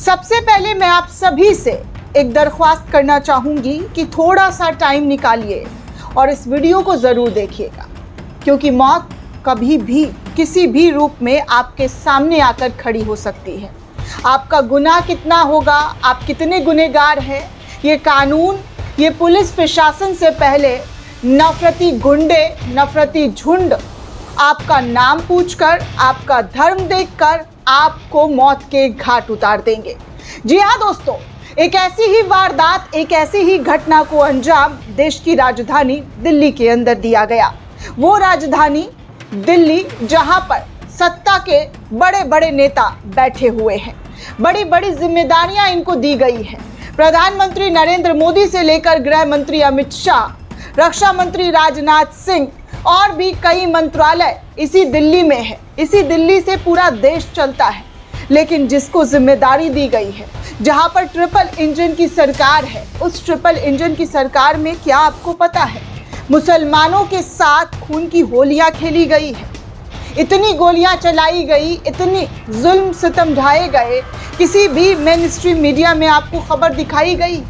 सबसे पहले मैं आप सभी से एक दरख्वास्त करना चाहूंगी कि थोड़ा सा टाइम निकालिए और इस वीडियो को ज़रूर देखिएगा, क्योंकि मौत कभी भी किसी भी रूप में आपके सामने आकर खड़ी हो सकती है। आपका गुनाह कितना होगा, आप कितने गुनहगार हैं, ये कानून, ये पुलिस प्रशासन से पहले नफरती गुंडे, नफरती झुंड आपका नाम पूछकर, आपका धर्म देखकर आपको मौत के घाट उतार देंगे। जी हाँ दोस्तों, एक ऐसी ही वारदात, एक ऐसी ही घटना को अंजाम देश की राजधानी दिल्ली के अंदर दिया गया। वो राजधानी दिल्ली जहां पर सत्ता के बड़े बड़े नेता बैठे हुए हैं, बड़ी बड़ी जिम्मेदारियां इनको दी गई हैं। प्रधानमंत्री नरेंद्र मोदी से लेकर गृह मंत्री अमित शाह, रक्षा मंत्री राजनाथ सिंह और भी कई मंत्रालय इसी दिल्ली में है। इसी दिल्ली से पूरा देश चलता है। लेकिन जिसको जिम्मेदारी दी गई है, जहां पर ट्रिपल इंजन की सरकार है, उस ट्रिपल इंजन की सरकार में क्या आपको पता है, मुसलमानों के साथ खून की होलियां खेली गई है, इतनी गोलियां चलाई गई, इतनी जुल्म सितम ढाए गए, किसी भी मेन स्ट्रीम मीडिया में आपको खबर दिखाई गई?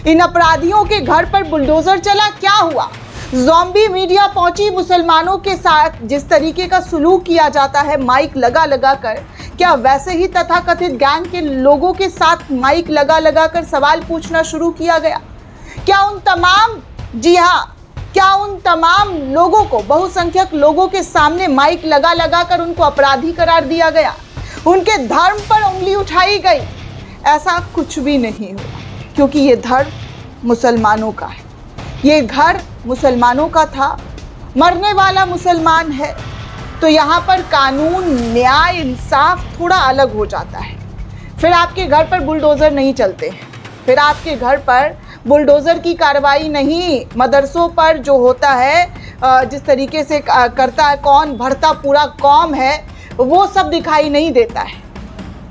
इन अपराधियों के घर पर बुलडोजर चला, क्या हुआ? ज़ॉम्बी मीडिया पहुंची मुसलमानों के साथ, जिस तरीके का सुलूक किया जाता है माइक लगा लगा कर, क्या वैसे ही तथाकथित गैंग के लोगों के साथ माइक लगा लगा कर सवाल पूछना शुरू किया गया? क्या उन तमाम, जी हाँ, क्या उन तमाम लोगों को, बहुसंख्यक लोगों के सामने माइक लगा लगा कर उनको अपराधी करार दिया गया? उनके धर्म पर उंगली उठाई गई? ऐसा कुछ भी नहीं हुआ, क्योंकि ये धर्म मुसलमानों का है, ये घर मुसलमानों का था, मरने वाला मुसलमान है। तो यहाँ पर कानून, न्याय, इंसाफ थोड़ा अलग हो जाता है। फिर आपके घर पर बुलडोज़र नहीं चलते हैं, फिर आपके घर पर बुलडोज़र की कार्रवाई नहीं, मदरसों पर जो होता है, जिस तरीके से करता है कौन, भरता पूरा कौम है, वो सब दिखाई नहीं देता है,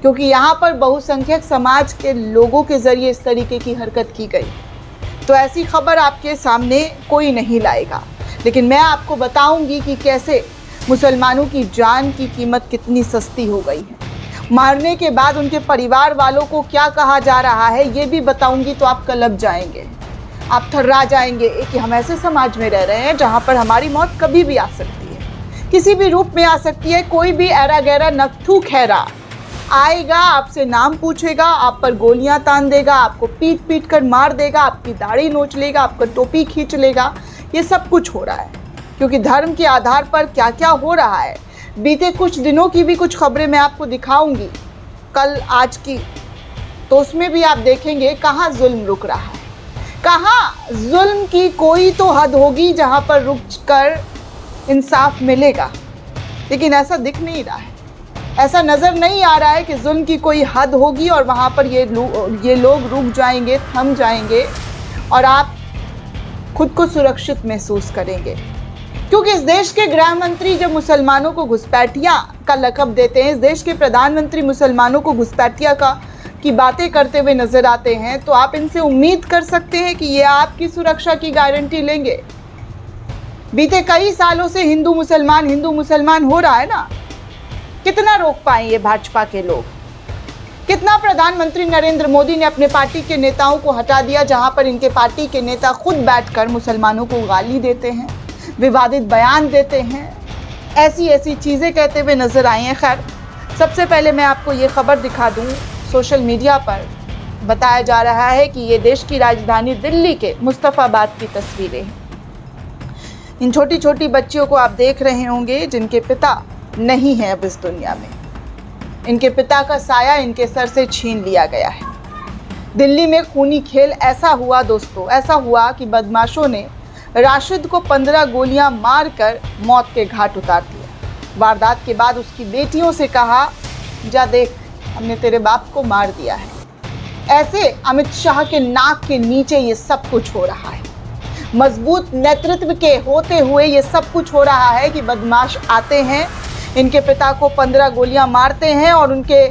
क्योंकि यहाँ पर बहुसंख्यक समाज के लोगों के ज़रिए इस तरीके की हरकत की गई। तो ऐसी खबर आपके सामने कोई नहीं लाएगा, लेकिन मैं आपको बताऊंगी कि कैसे मुसलमानों की जान की कीमत कितनी सस्ती हो गई है। मारने के बाद उनके परिवार वालों को क्या कहा जा रहा है ये भी बताऊंगी, तो आप कलप जाएंगे, आप थर्रा जाएंगे कि हम ऐसे समाज में रह रहे हैं जहां पर हमारी मौत कभी भी आ सकती है, किसी भी रूप में आ सकती है। कोई भी ऐरा गैरा नकथू खैरा आएगा, आपसे नाम पूछेगा, आप पर गोलियां तान देगा, आपको पीट पीट कर मार देगा, आपकी दाढ़ी नोच लेगा, आपका टोपी खींच लेगा। ये सब कुछ हो रहा है क्योंकि धर्म के आधार पर क्या क्या हो रहा है। बीते कुछ दिनों की भी कुछ खबरें मैं आपको दिखाऊंगी, कल आज की, तो उसमें भी आप देखेंगे कहाँ जुल्म रुक रहा है, कहाँ जुल्म की कोई तो हद होगी जहाँ पर रुक कर इंसाफ मिलेगा। लेकिन ऐसा दिख नहीं रहा है, ऐसा नज़र नहीं आ रहा है कि जुल्म की कोई हद होगी और वहाँ पर ये लोग रुक जाएंगे, थम जाएंगे और आप खुद को सुरक्षित महसूस करेंगे। क्योंकि इस देश के गृह मंत्री जब मुसलमानों को घुसपैठिया का लक़ब देते हैं, इस देश के प्रधानमंत्री मुसलमानों को घुसपैठिया की बातें करते हुए नज़र आते हैं, तो आप इनसे उम्मीद कर सकते हैं कि ये आपकी सुरक्षा की गारंटी लेंगे। बीते कई सालों से हिंदू मुसलमान हो रहा है ना, कितना रोक पाए ये भाजपा के लोग? कितना प्रधानमंत्री नरेंद्र मोदी ने अपने पार्टी के नेताओं को हटा दिया, जहां पर इनके पार्टी के नेता खुद बैठकर मुसलमानों को गाली देते हैं, विवादित बयान देते हैं, ऐसी ऐसी चीज़ें कहते हुए नजर आए हैं। खैर, सबसे पहले मैं आपको ये खबर दिखा दूं, सोशल मीडिया पर बताया जा रहा है कि ये देश की राजधानी दिल्ली के मुस्तफ़ाबाद की तस्वीरें हैं। इन छोटी छोटी बच्चियों को आप देख रहे होंगे जिनके पिता नहीं है अब इस दुनिया में, इनके पिता का साया इनके सर से छीन लिया गया है। दिल्ली में खूनी खेल ऐसा हुआ दोस्तों, ऐसा हुआ कि बदमाशों ने राशिद को 15 गोलियां मारकर मौत के घाट उतार दिया। वारदात के बाद उसकी बेटियों से कहा, जा देख, हमने तेरे बाप को मार दिया है। ऐसे अमित शाह के नाक के नीचे ये सब कुछ हो रहा है। मजबूत नेतृत्व के होते हुए ये सब कुछ हो रहा है कि बदमाश आते हैं, इनके पिता को 15 गोलियां मारते हैं और उनके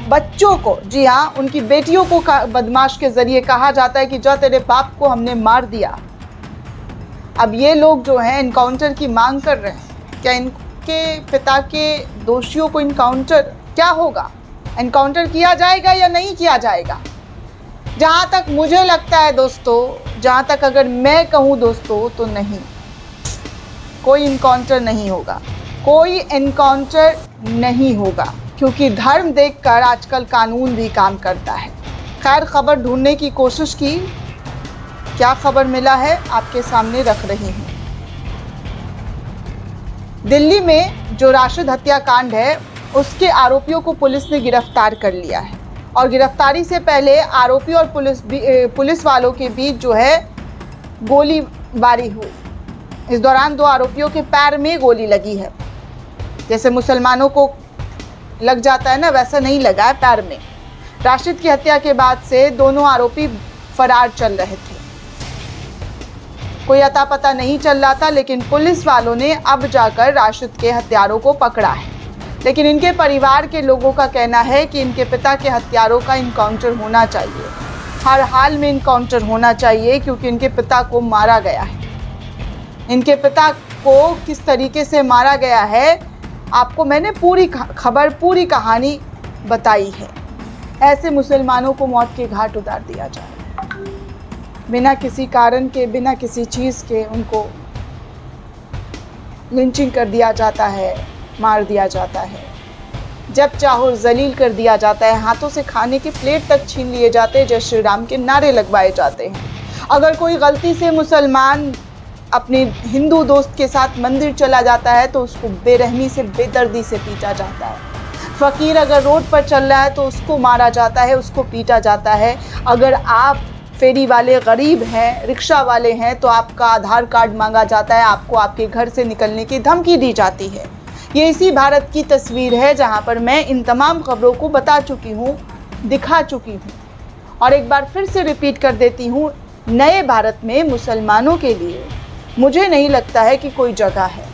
बच्चों को, जी हाँ, उनकी बेटियों को बदमाश के ज़रिए कहा जाता है कि जा तेरे बाप को हमने मार दिया। अब ये लोग जो हैं इनकाउंटर की मांग कर रहे हैं। क्या इनके पिता के दोषियों को इनकाउंटर क्या होगा? एनकाउंटर किया जाएगा या नहीं किया जाएगा? जहाँ तक मुझे लगता है दोस्तों, जहाँ तक अगर मैं कहूँ दोस्तों, तो नहीं, कोई इनकाउंटर नहीं होगा, कोई इनकाउंटर नहीं होगा, क्योंकि धर्म देखकर आजकल कानून भी काम करता है। खैर, खबर ढूंढने की कोशिश की, क्या खबर मिला है आपके सामने रख रही हूँ। दिल्ली में जो राशिद हत्याकांड है उसके आरोपियों को पुलिस ने गिरफ्तार कर लिया है, और गिरफ्तारी से पहले आरोपी और पुलिस वालों के बीच जो है गोलीबारी हुई। इस दौरान 2 आरोपियों के पैर में गोली लगी है। जैसे मुसलमानों को लग जाता है ना, वैसा नहीं लगा है पैर में। राशिद की हत्या के बाद से दोनों आरोपी फरार चल रहे थे, कोई अता पता नहीं चल रहा था, लेकिन पुलिस वालों ने अब जाकर राशिद के हत्यारों को पकड़ा है। लेकिन इनके परिवार के लोगों का कहना है कि इनके पिता के हत्यारों का इनकाउंटर होना चाहिए, हर हाल में इनकाउंटर होना चाहिए, क्योंकि इनके पिता को मारा गया है। इनके पिता को किस तरीके से मारा गया है, आपको मैंने पूरी खबर, पूरी कहानी बताई है। ऐसे मुसलमानों को मौत के घाट उतार दिया जाए, बिना किसी कारण के, बिना किसी चीज़ के उनको लिंचिंग कर दिया जाता है, मार दिया जाता है, जब चाहो जलील कर दिया जाता है, हाथों से खाने की प्लेट तक छीन लिए जाते हैं, जय श्री राम के नारे लगवाए जाते हैं। अगर कोई गलती से मुसलमान अपने हिंदू दोस्त के साथ मंदिर चला जाता है तो उसको बेरहमी से, बेदर्दी से पीटा जाता है। फ़कीर अगर रोड पर चल रहा है तो उसको मारा जाता है, उसको पीटा जाता है। अगर आप फेरी वाले गरीब हैं, रिक्शा वाले हैं, तो आपका आधार कार्ड मांगा जाता है, आपको आपके घर से निकलने की धमकी दी जाती है। ये इसी भारत की तस्वीर है जहाँ पर मैं इन तमाम खबरों को बता चुकी हूँ, दिखा चुकी हूँ, और एक बार फिर से रिपीट कर देती हूँ, नए भारत में मुसलमानों के लिए मुझे नहीं लगता है कि कोई जगह है,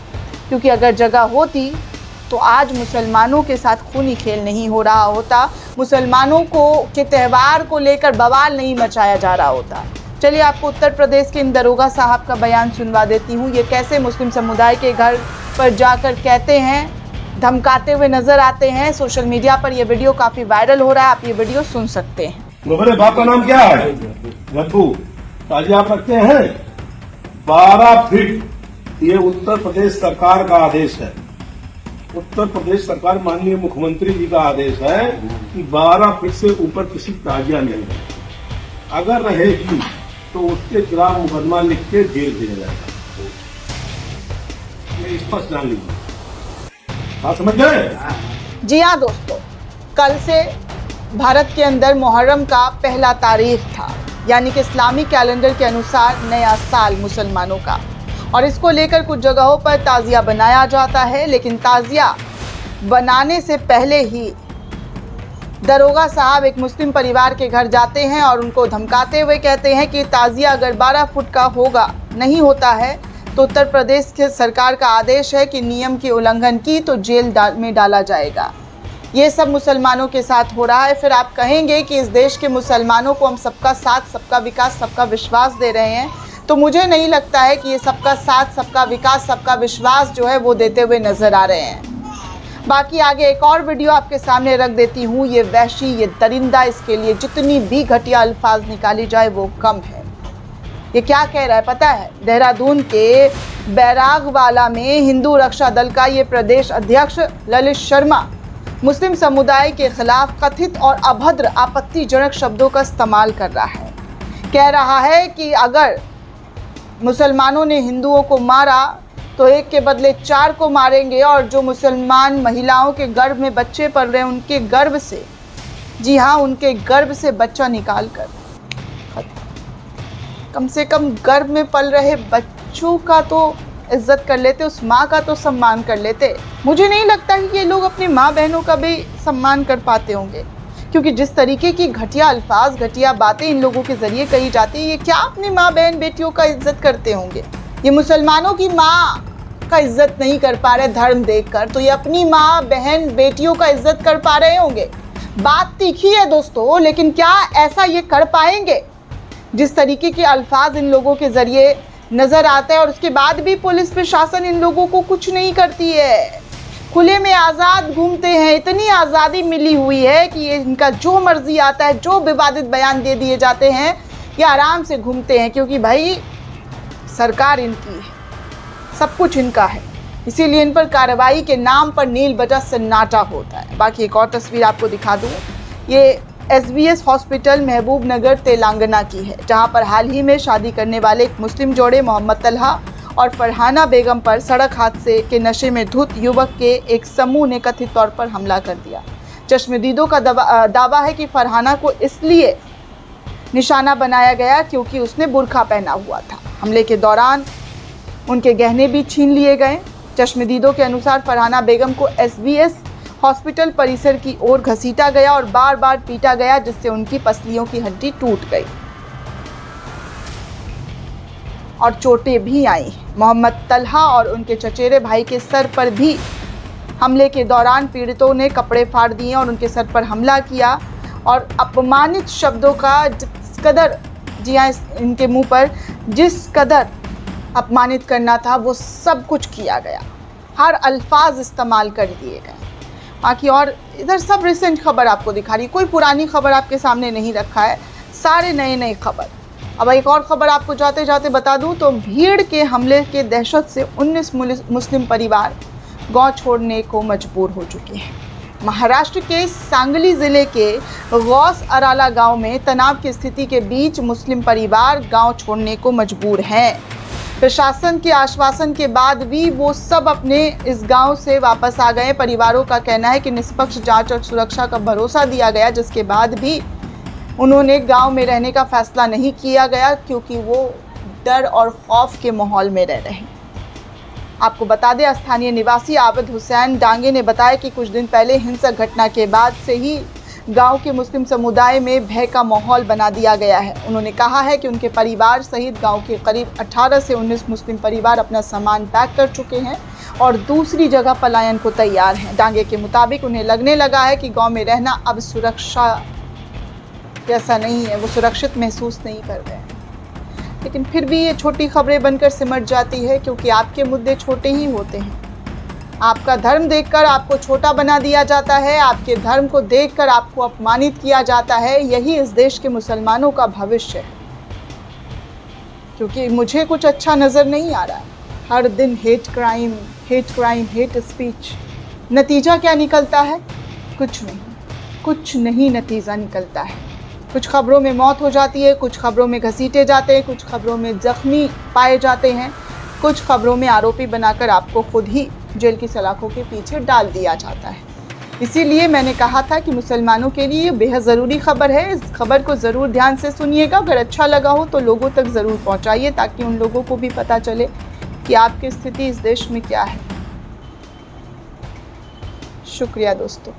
क्योंकि अगर जगह होती तो आज मुसलमानों के साथ खूनी खेल नहीं हो रहा होता, मुसलमानों को के त्यौहार को लेकर बवाल नहीं मचाया जा रहा होता। चलिए आपको उत्तर प्रदेश के इन दरोगा साहब का बयान सुनवा देती हूँ। ये कैसे मुस्लिम समुदाय के घर पर जाकर कहते हैं, धमकाते हुए नजर आते हैं। सोशल मीडिया पर यह वीडियो काफ़ी वायरल हो रहा है, आप ये वीडियो सुन सकते हैं। मेरे बाप का नाम क्या है? रघु। ताजी आप रखते हैं 12 फीट। ये उत्तर प्रदेश सरकार का आदेश है, उत्तर प्रदेश सरकार माननीय मुख्यमंत्री जी का आदेश है कि 12 फीट से ऊपर किसी ताजिया नहीं है। अगर रहेगी तो उसके खिलाफ मुकदमा लिख के जेल भेजा जाएगा। ये स्पष्ट जान लीजिए, आप समझ गए? जी हाँ दोस्तों, कल से भारत के अंदर मुहर्रम का पहला तारीख था, यानी कि इस्लामी कैलेंडर के अनुसार नया साल मुसलमानों का, और इसको लेकर कुछ जगहों पर ताज़िया बनाया जाता है। लेकिन ताज़िया बनाने से पहले ही दरोगा साहब एक मुस्लिम परिवार के घर जाते हैं और उनको धमकाते हुए कहते हैं कि ताज़िया अगर 12 फुट का होगा, नहीं होता है तो उत्तर प्रदेश के सरकार का आदेश है कि नियम की उल्लंघन की तो जेल में डाला जाएगा। ये सब मुसलमानों के साथ हो रहा है। फिर आप कहेंगे कि इस देश के मुसलमानों को हम सबका साथ, सबका विकास, सबका विश्वास दे रहे हैं, तो मुझे नहीं लगता है कि ये सबका साथ, सबका विकास, सबका विश्वास जो है वो देते हुए नजर आ रहे हैं। बाकी आगे एक और वीडियो आपके सामने रख देती हूँ। ये वहशी, ये दरिंदा, इसके लिए जितनी भी घटिया अल्फाज निकाली जाए वो कम है। ये क्या कह रहा है पता है? देहरादून के बैरागवाला में हिंदू रक्षा दल का ये प्रदेश अध्यक्ष ललित शर्मा मुस्लिम समुदाय के खिलाफ कथित और अभद्र, आपत्तिजनक शब्दों का इस्तेमाल कर रहा है। कह रहा है कि अगर मुसलमानों ने हिंदुओं को मारा तो एक के बदले 4 को मारेंगे, और जो मुसलमान महिलाओं के गर्भ में बच्चे पल रहे हैं उनके गर्भ से, जी हाँ, उनके गर्भ से बच्चा निकाल कर, कम से कम गर्भ में पल रहे बच्चों का तो इज्जत कर लेते, उस माँ का तो सम्मान कर लेते। मुझे नहीं लगता कि ये लोग अपनी माँ बहनों का भी सम्मान कर पाते होंगे, क्योंकि जिस तरीके की घटिया अल्फाज, घटिया बातें इन लोगों के ज़रिए कही जाती है, ये क्या अपनी माँ बहन बेटियों का इज्जत करते होंगे? ये मुसलमानों की माँ का इज्जत नहीं कर पा रहे धर्म देखकर, तो ये अपनी माँ बहन बेटियों का इज्जत कर पा रहे होंगे। बात तीखी है दोस्तों, लेकिन क्या ऐसा ये कर पाएंगे? जिस तरीके के अल्फाज इन लोगों के ज़रिए नज़र आता है, और उसके बाद भी पुलिस प्रशासन इन लोगों को कुछ नहीं करती है। खुले में आज़ाद घूमते हैं, इतनी आज़ादी मिली हुई है कि ये इनका जो मर्जी आता है, जो विवादित बयान दे दिए जाते हैं, ये आराम से घूमते हैं, क्योंकि भाई सरकार इनकी है, सब कुछ इनका है, इसीलिए इन पर कार्रवाई के नाम पर नील बजा सन्नाटा होता है। बाकी एक और तस्वीर आपको दिखा दूँ, ये SBS हॉस्पिटल महबूब नगर तेलंगाना की है, जहां पर हाल ही में शादी करने वाले एक मुस्लिम जोड़े मोहम्मद तलहा और फरहाना बेगम पर सड़क हादसे के नशे में धुत युवक के एक समूह ने कथित तौर पर हमला कर दिया। चश्मदीदों का दावा है कि फरहाना को इसलिए निशाना बनाया गया क्योंकि उसने बुर्का पहना हुआ था। हमले के दौरान उनके गहने भी छीन लिए गए। चश्मदीदों के अनुसार फरहाना बेगम को SBS हॉस्पिटल परिसर की ओर घसीटा गया और बार बार पीटा गया, जिससे उनकी पसलियों की हड्डी टूट गई और चोटें भी आईं। मोहम्मद तलहा और उनके चचेरे भाई के सर पर भी हमले के दौरान पीड़ितों ने कपड़े फाड़ दिए और उनके सर पर हमला किया और अपमानित शब्दों का जिस कदर, जी हाँ, इनके मुंह पर जिस कदर अपमानित करना था वो सब कुछ किया गया, हर अल्फाज इस्तेमाल कर दिए गए। बाकी और इधर सब रिसेंट खबर आपको दिखा रही, कोई पुरानी खबर आपके सामने नहीं रखा है, सारे नए खबर। अब एक और खबर आपको जाते जाते बता दूं तो भीड़ के हमले के दहशत से 19 मुस्लिम परिवार गांव छोड़ने को मजबूर हो चुके हैं। महाराष्ट्र के सांगली ज़िले के गौस अराला गांव में तनाव की स्थिति के बीच मुस्लिम परिवार गांव छोड़ने को मजबूर हैं। प्रशासन के आश्वासन के बाद भी वो सब अपने इस गांव से वापस आ गए। परिवारों का कहना है कि निष्पक्ष जांच और सुरक्षा का भरोसा दिया गया, जिसके बाद भी उन्होंने गांव में रहने का फैसला नहीं किया गया क्योंकि वो डर और खौफ के माहौल में रह रहे हैं। आपको बता दें, स्थानीय निवासी आबिद हुसैन डांगे ने बताया कि कुछ दिन पहले हिंसक घटना के बाद से ही गांव के मुस्लिम समुदाय में भय का माहौल बना दिया गया है। उन्होंने कहा है कि उनके परिवार सहित गांव के करीब 18 से 19 मुस्लिम परिवार अपना सामान पैक कर चुके हैं और दूसरी जगह पलायन को तैयार हैं। डांगे के मुताबिक उन्हें लगने लगा है कि गांव में रहना अब सुरक्षा जैसा नहीं है, वो सुरक्षित महसूस नहीं कर रहे हैं। लेकिन फिर भी ये छोटी खबरें बनकर सिमट जाती है, क्योंकि आपके मुद्दे छोटे ही होते हैं। आपका धर्म देखकर आपको छोटा बना दिया जाता है, आपके धर्म को देखकर आपको अपमानित किया जाता है। यही इस देश के मुसलमानों का भविष्य है, क्योंकि मुझे कुछ अच्छा नज़र नहीं आ रहा है। हर दिन हेट क्राइम, हेट स्पीच। नतीजा क्या निकलता है? कुछ नहीं नतीजा निकलता है। कुछ खबरों में मौत हो जाती है, कुछ खबरों में घसीटे जाते हैं, कुछ खबरों में जख्मी पाए जाते हैं, कुछ खबरों में आरोपी बनाकर आपको खुद ही जेल की सलाखों के पीछे डाल दिया जाता है। इसीलिए मैंने कहा था कि मुसलमानों के लिए बेहद ज़रूरी खबर है। इस खबर को ज़रूर ध्यान से सुनिएगा। अगर अच्छा लगा हो तो लोगों तक ज़रूर पहुंचाइए, ताकि उन लोगों को भी पता चले कि आपकी स्थिति इस देश में क्या है। शुक्रिया दोस्तों।